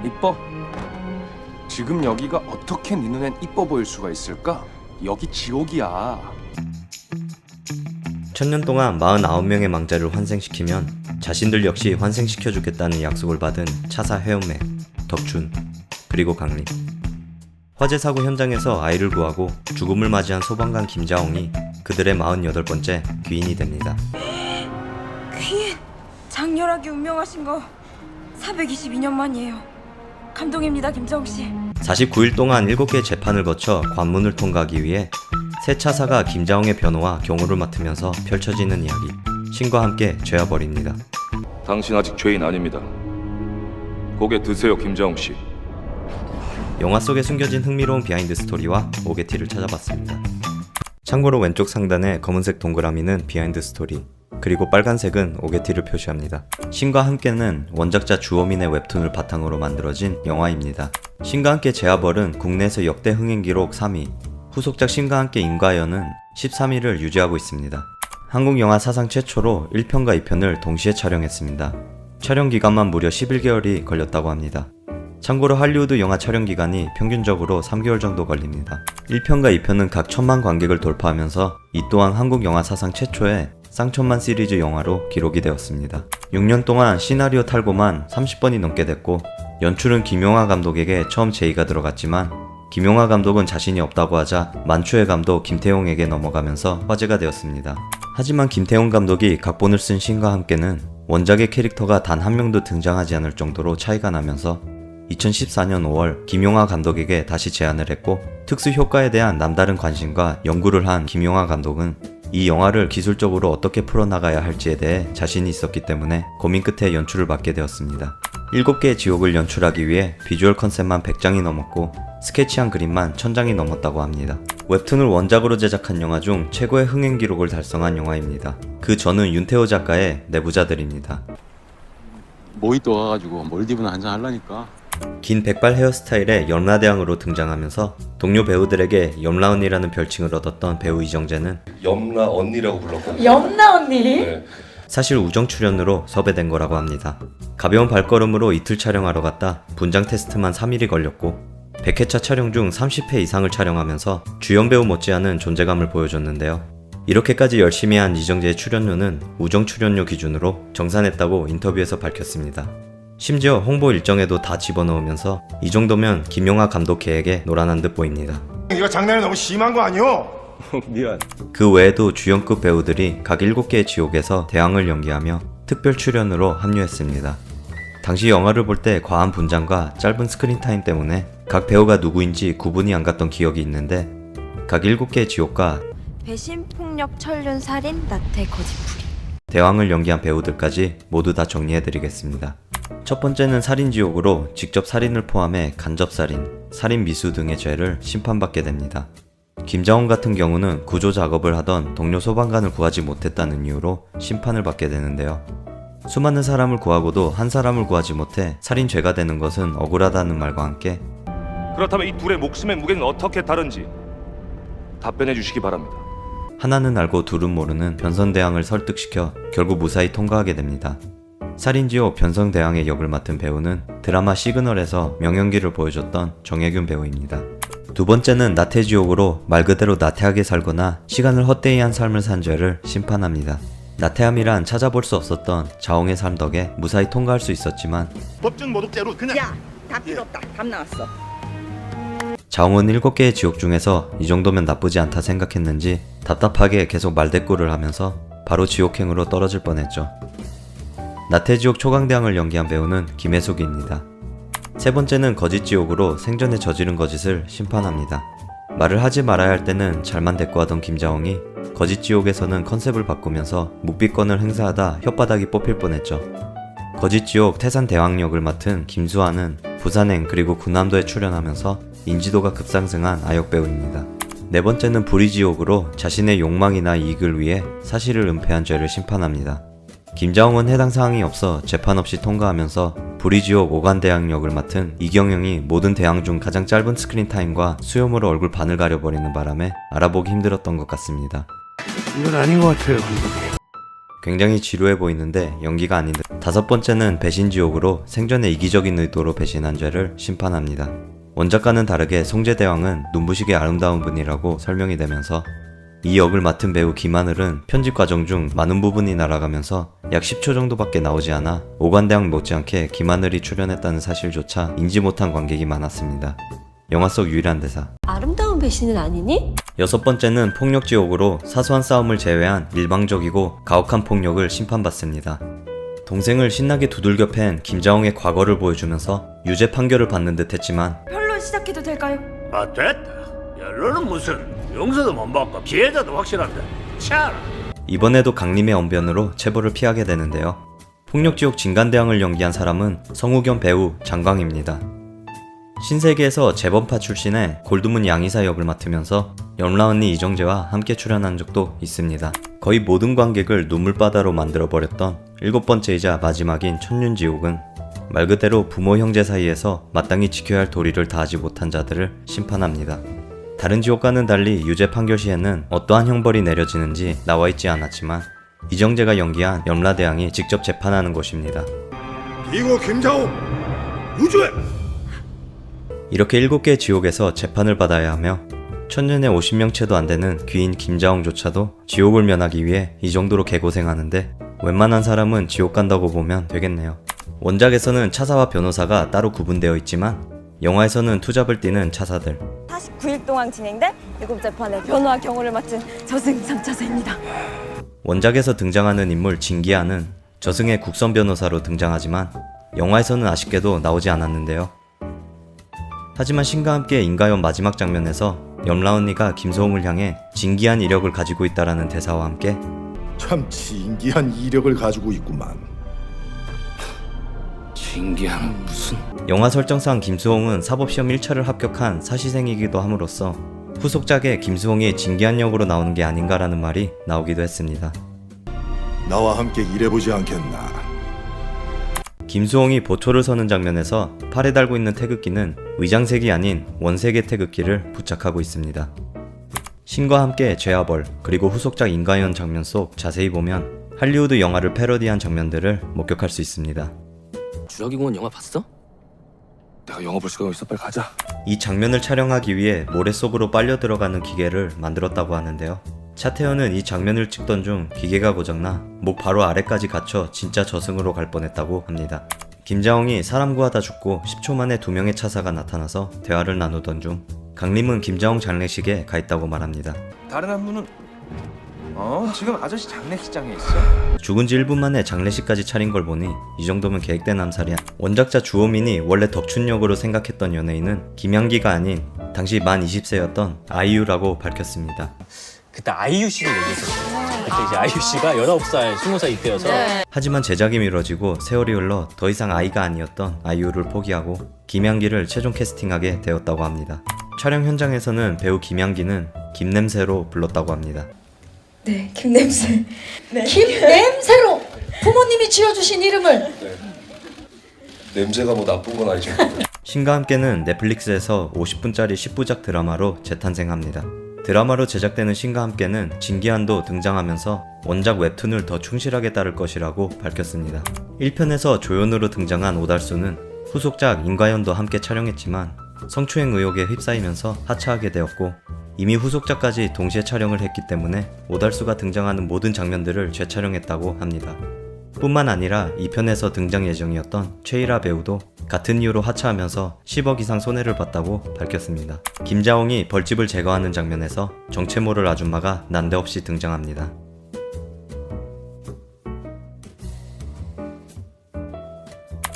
이뻐? 지금 여기가 어떻게 네 눈엔 이뻐 보일 수가 있을까? 여기 지옥이야. 천년 동안 49명의 망자를 환생시키면 자신들 역시 환생시켜주겠다는 약속을 받은 차사 해운매, 덕춘, 그리고 강림. 화재 사고 현장에서 아이를 구하고 죽음을 맞이한 소방관 김자홍이 그들의 48번째 귀인이 됩니다. 귀인! 장렬하게 운명하신 거 422년 만이에요. 감동입니다, 김정씨. 49일 동안 7개의 재판을 거쳐 관문을 통과하기 위해 새 차사가 김자홍의 변호와 경호를 맡으면서 펼쳐지는 이야기, 신과 함께 죄와벌입니다. 당신 아직 죄인 아닙니다. 고개 드세요, 김자홍씨. 영화 속에 숨겨진 흥미로운 비하인드 스토리와 오게티를 찾아봤습니다. 참고로 왼쪽 상단의 검은색 동그라미는 비하인드 스토리, 그리고 빨간색은 오게티를 표시합니다. 신과 함께는 원작자 주호민의 웹툰을 바탕으로 만들어진 영화입니다. 신과 함께 제아벌은 국내에서 역대 흥행 기록 3위, 후속작 신과 함께 인과연은 13위를 유지하고 있습니다. 한국 영화 사상 최초로 1편과 2편을 동시에 촬영했습니다. 촬영 기간만 무려 11개월이 걸렸다고 합니다. 참고로 할리우드 영화 촬영 기간이 평균적으로 3개월 정도 걸립니다. 1편과 2편은 각 1000만 관객을 돌파하면서 이 또한 한국 영화 사상 최초의 쌍천만 시리즈 영화로 기록이 되었습니다. 6년 동안 시나리오 탈고만 30번이 넘게 됐고, 연출은 김용하 감독에게 처음 제의가 들어갔지만 김용하 감독은 자신이 없다고 하자 만추의 감독 김태용에게 넘어가면서 화제가 되었습니다. 하지만 김태용 감독이 각본을 쓴 신과 함께는 원작의 캐릭터가 단 한 명도 등장하지 않을 정도로 차이가 나면서 2014년 5월 김용하 감독에게 다시 제안을 했고, 특수 효과에 대한 남다른 관심과 연구를 한 김용하 감독은 이 영화를 기술적으로 어떻게 풀어나가야 할지에 대해 자신이 있었기 때문에 고민 끝에 연출을 맡게 되었습니다. 7개의 지옥을 연출하기 위해 비주얼 컨셉만 100장이 넘었고 스케치한 그림만 1000장이 넘었다고 합니다. 웹툰을 원작으로 제작한 영화 중 최고의 흥행 기록을 달성한 영화입니다. 그 전은 윤태호 작가의 내부자들입니다. 모히또 와가지고 몰디브나 한잔 하려니까. 긴 백발 헤어스타일의 염라대왕으로 등장하면서 동료 배우들에게 염라 언니라는 별칭을 얻었던 배우 이정재는 염라 언니라고 불렀거든요. 염라 언니? 네. 사실 우정 출연으로 섭외된 거라고 합니다. 가벼운 발걸음으로 이틀 촬영하러 갔다 분장 테스트만 3일이 걸렸고 100회차 촬영 중 30회 이상을 촬영하면서 주연 배우 못지않은 존재감을 보여줬는데요. 이렇게까지 열심히 한 이정재의 출연료는 우정 출연료 기준으로 정산했다고 인터뷰에서 밝혔습니다. 심지어 홍보 일정에도 다 집어넣으면서 이 정도면 김용하 감독 계획에 노란한 듯 보입니다. 이거 장난이 너무 심한 거 아니오? 미안. 그 외에도 주연급 배우들이 각 7개의 지옥에서 대왕을 연기하며 특별 출연으로 합류했습니다. 당시 영화를 볼 때 과한 분장과 짧은 스크린 타임 때문에 각 배우가 누구인지 구분이 안 갔던 기억이 있는데, 각 7개의 지옥과 배신, 폭력, 천륜, 살인, 나태, 거짓풀이. 대왕을 연기한 배우들까지 모두 다 정리해드리겠습니다. 첫 번째는 살인지옥으로 직접 살인을 포함해 간접살인, 살인미수 등의 죄를 심판받게 됩니다. 김자홍 같은 경우는 구조 작업을 하던 동료 소방관을 구하지 못했다는 이유로 심판을 받게 되는데요. 수많은 사람을 구하고도 한 사람을 구하지 못해 살인죄가 되는 것은 억울하다는 말과 함께 그렇다면 이 둘의 목숨의 무게는 어떻게 다른지 답변해 주시기 바랍니다. 하나는 알고 둘은 모르는 변선대왕을 설득시켜 결국 무사히 통과하게 됩니다. 살인지옥 변성대왕의 역을 맡은 배우는 드라마 시그널에서 명연기를 보여줬던 정혜균 배우입니다. 두 번째는 나태지옥으로 말 그대로 나태하게 살거나 시간을 헛되이 한 삶을 산 죄를 심판합니다. 나태함이란 찾아볼 수 없었던 자홍의 삶 덕에 무사히 통과할 수 있었지만 법정 모독죄로 그냥. 야, 답 필요 없다. 답 나왔어. 자홍은 7개의 지옥 중에서 이 정도면 나쁘지 않다 생각했는지 답답하게 계속 말대꾸를 하면서 바로 지옥행으로 떨어질 뻔했죠. 나태지옥 초강대왕을 연기한 배우는 김혜숙입니다. 세 번째는 거짓지옥으로 생전에 저지른 거짓을 심판합니다. 말을 하지 말아야 할 때는 잘만 대꾸하던 김자홍이 거짓지옥에서는 컨셉을 바꾸면서 묵비권을 행사하다 혓바닥이 뽑힐 뻔했죠. 거짓지옥 태산대왕 역을 맡은 김수아는 부산행 그리고 군함도에 출연하면서 인지도가 급상승한 아역 배우입니다. 네 번째는 불의지옥으로 자신의 욕망이나 이익을 위해 사실을 은폐한 죄를 심판합니다. 김자홍은 해당 사항이 없어 재판 없이 통과하면서 불의지옥 오간대왕 역을 맡은 이경영이 모든 대왕 중 가장 짧은 스크린 타임과 수염으로 얼굴 반을 가려버리는 바람에 알아보기 힘들었던 것 같습니다. 이건 아닌 것 같아요, 감독님. 굉장히 지루해 보이는데 연기가 아닌 듯. 5번째는 배신지옥으로 생전에 이기적인 의도로 배신한 죄를 심판합니다. 원작과는 다르게 송제대왕은 눈부시게 아름다운 분이라고 설명이 되면서 이 역을 맡은 배우 김하늘은 편집 과정 중 많은 부분이 날아가면서 약 10초 정도밖에 나오지 않아 오관대왕 못지않게 김하늘이 출연했다는 사실조차 인지 못한 관객이 많았습니다. 영화 속 유일한 대사. 아름다운 배신은 아니니? 6번째는 폭력지옥으로 사소한 싸움을 제외한 일방적이고 가혹한 폭력을 심판받습니다. 동생을 신나게 두들겨 팬 김자홍의 과거를 보여주면서 유죄 판결을 받는 듯 했지만 변론 시작해도 될까요? 아 됐다. 연로는 무슨 용서도 못 받고 피해자도 확실한데. 참. 이번에도 강림의 언변으로 체벌을 피하게 되는데요. 폭력지옥 진간대왕을 연기한 사람은 성우겸 배우 장광입니다. 신세계에서 재범파 출신의 골드문 양이사 역을 맡으면서 염라 언니 이정재와 함께 출연한 적도 있습니다. 거의 모든 관객을 눈물바다로 만들어버렸던 7번째이자 마지막인 천륜지옥은 말 그대로 부모 형제 사이에서 마땅히 지켜야 할 도리를 다하지 못한 자들을 심판합니다. 다른 지옥과는 달리 유죄 판결 시에는 어떠한 형벌이 내려지는지 나와있지 않았지만 이정재가 연기한 염라대왕이 직접 재판하는 곳입니다. 이거 김자옥 유죄. 이렇게 7개의 지옥에서 재판을 받아야 하며 천년에 50명 채도 안 되는 귀인 김자홍조차도 지옥을 면하기 위해 이 정도로 개고생하는데 웬만한 사람은 지옥 간다고 보면 되겠네요. 원작에서는 차사와 변호사가 따로 구분되어 있지만 영화에서는 투잡을 뛰는 차사들. 49일 동안 진행된 7재판의 변호와 경호를 맡은 저승 3차사입니다. 원작에서 등장하는 인물 진기한은 저승의 국선 변호사로 등장하지만 영화에서는 아쉽게도 나오지 않았는데요. 하지만 신과 함께 인가연 마지막 장면에서 염라 언니가 김소홍을 향해 진기한 이력을 가지고 있다라는 대사와 함께 참 진기한 이력을 가지고 있구만. 신기한 무슨. 영화 설정상 김수홍은 사법시험 1차를 합격한 사시생이기도 함으로써 후속작에 김수홍이 진기한 역으로 나오는 게 아닌가라는 말이 나오기도 했습니다. 나와 함께 일해보지 않겠나. 김수홍이 보초를 서는 장면에서 팔에 달고 있는 태극기는 의장색이 아닌 원색의 태극기를 부착하고 있습니다. 신과 함께 죄와벌 그리고 후속작 인가연 장면 속 자세히 보면 할리우드 영화를 패러디한 장면들을 목격할 수 있습니다. 주라기 공원 영화 봤어? 내가 영화 볼 시간 있어. 빨리 가자. 이 장면을 촬영하기 위해 모래 속으로 빨려 들어가는 기계를 만들었다고 하는데요. 차태현은 이 장면을 찍던 중 기계가 고장나 목 바로 아래까지 갇혀 진짜 저승으로 갈 뻔했다고 합니다. 김자홍이 사람 구하다 죽고 10초 만에 2명의 차사가 나타나서 대화를 나누던 중 강림은 김자홍 장례식에 가 있다고 말합니다. 다른 한 분은 지금 아저씨 장례식장에 있어. 죽은 지 1분 만에 장례식까지 차린 걸 보니 이 정도면 계획된 암살이야. 원작자 주호민이 원래 덕춘 역으로 생각했던 연예인은 김양기가 아닌 당시 만 20세였던 아이유라고 밝혔습니다. 그때 아이유 씨를 얘기했었어요. 그때 이제 아이유 씨가 19살, 20살 이때여서. 하지만 제작이 미뤄지고 세월이 흘러 더 이상 아이가 아니었던 아이유를 포기하고 김양기를 최종 캐스팅하게 되었다고 합니다. 촬영 현장에서는 배우 김양기는 김냄새로 불렀다고 합니다. 네, 김냄새. 네. 김냄새로 부모님이 지어주신 이름을. 냄새가 뭐 나쁜 건 아니죠. 신과 함께는 넷플릭스에서 50분짜리 10부작 드라마로 재탄생합니다. 드라마로 제작되는 신과 함께는 진기한도 등장하면서 원작 웹툰을 더 충실하게 따를 것이라고 밝혔습니다. 1편에서 조연으로 등장한 오달수는 후속작 인과연도 함께 촬영했지만 성추행 의혹에 휩싸이면서 하차하게 되었고 이미 후속작까지 동시에 촬영을 했기 때문에 오달수가 등장하는 모든 장면들을 재촬영했다고 합니다. 뿐만 아니라 2편에서 등장 예정이었던 최일아 배우도 같은 이유로 하차하면서 10억 이상 손해를 봤다고 밝혔습니다. 김자홍이 벌집을 제거하는 장면에서 정체 모를 아줌마가 난데없이 등장합니다.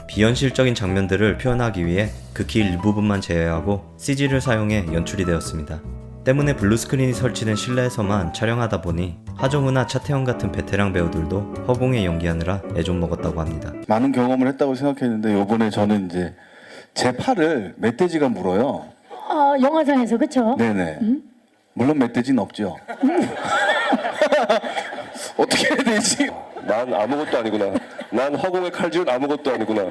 비현실적인 장면들을 표현하기 위해 극히 일부분만 제외하고 CG를 사용해 연출이 되었습니다. 때문에 블루스크린이 설치된 실내에서만 촬영하다 보니 하정우나 차태현 같은 베테랑 배우들도 허공에 연기하느라 애 좀 먹었다고 합니다. 많은 경험을 했다고 생각했는데 요번에 저는 이제 제 팔을 멧돼지가 물어요. 영화장에서 그쵸? 네네. 물론 멧돼지는 없죠. 어떻게 해야 되지? 난 아무것도 아니구나. 난 허공의 칼질은 아무것도 아니구나.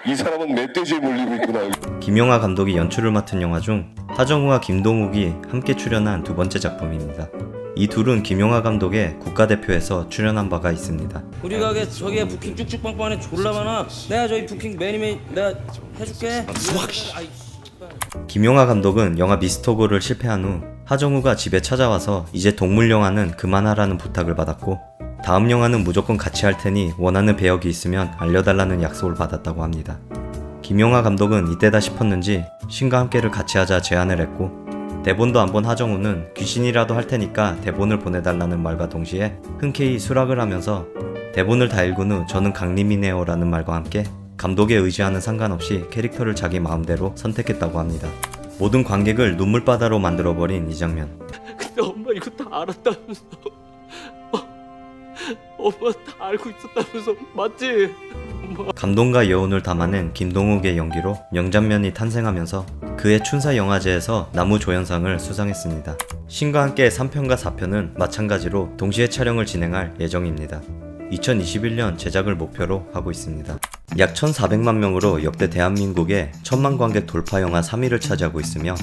이 사람은 멧돼지에 물리고 있구나. 김용하 감독이 연출을 맡은 영화 중 하정우와 김동욱이 함께 출연한 두 번째 작품입니다. 이 둘은 김용하 감독의 국가대표에서 출연한 바가 있습니다. 우리 가게 저기에 부킹 쭉쭉 빵빵하네 졸라 많아. 내가 저기 부킹 매니메이 내가 해줄게. 김용하 감독은 영화 미스터고를 실패한 후 하정우가 집에 찾아와서 이제 동물 영화는 그만하라는 부탁을 받았고 다음 영화는 무조건 같이 할 테니 원하는 배역이 있으면 알려달라는 약속을 받았다고 합니다. 김용하 감독은 이때다 싶었는지 신과 함께를 같이 하자 제안을 했고 대본도 안 본 하정우는 귀신이라도 할 테니까 대본을 보내달라는 말과 동시에 흔쾌히 수락을 하면서 대본을 다 읽은 후 저는 강림이네요 라는 말과 함께 감독의 의지와는 상관없이 캐릭터를 자기 마음대로 선택했다고 합니다. 모든 관객을 눈물바다로 만들어버린 이 장면. 근데 엄마 이거 다 알았다면서. 엄마 다 알고 있었다면서 맞지? 감동과 여운을 담아낸 김동욱의 연기로 명장면이 탄생하면서 그해 춘사영화제에서 나무조연상을 수상했습니다. 신과 함께 3편과 4편은 마찬가지로 동시에 촬영을 진행할 예정입니다. 2021년 제작을 목표로 하고 있습니다. 약 1,400만 명으로 역대 대한민국의 1,000만 관객 돌파 영화 3위를 차지하고 있으며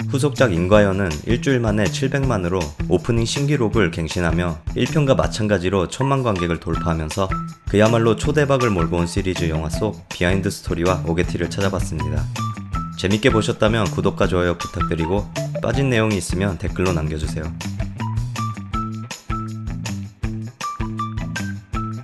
후속작 인과연은 일주일 만에 700만으로 오프닝 신기록을 갱신하며 1편과 마찬가지로 1,000만 관객을 돌파하면서 그야말로 초대박을 몰고 온 시리즈 영화 속 비하인드 스토리와 오게티를 찾아봤습니다. 재밌게 보셨다면 구독과 좋아요 부탁드리고 빠진 내용이 있으면 댓글로 남겨주세요.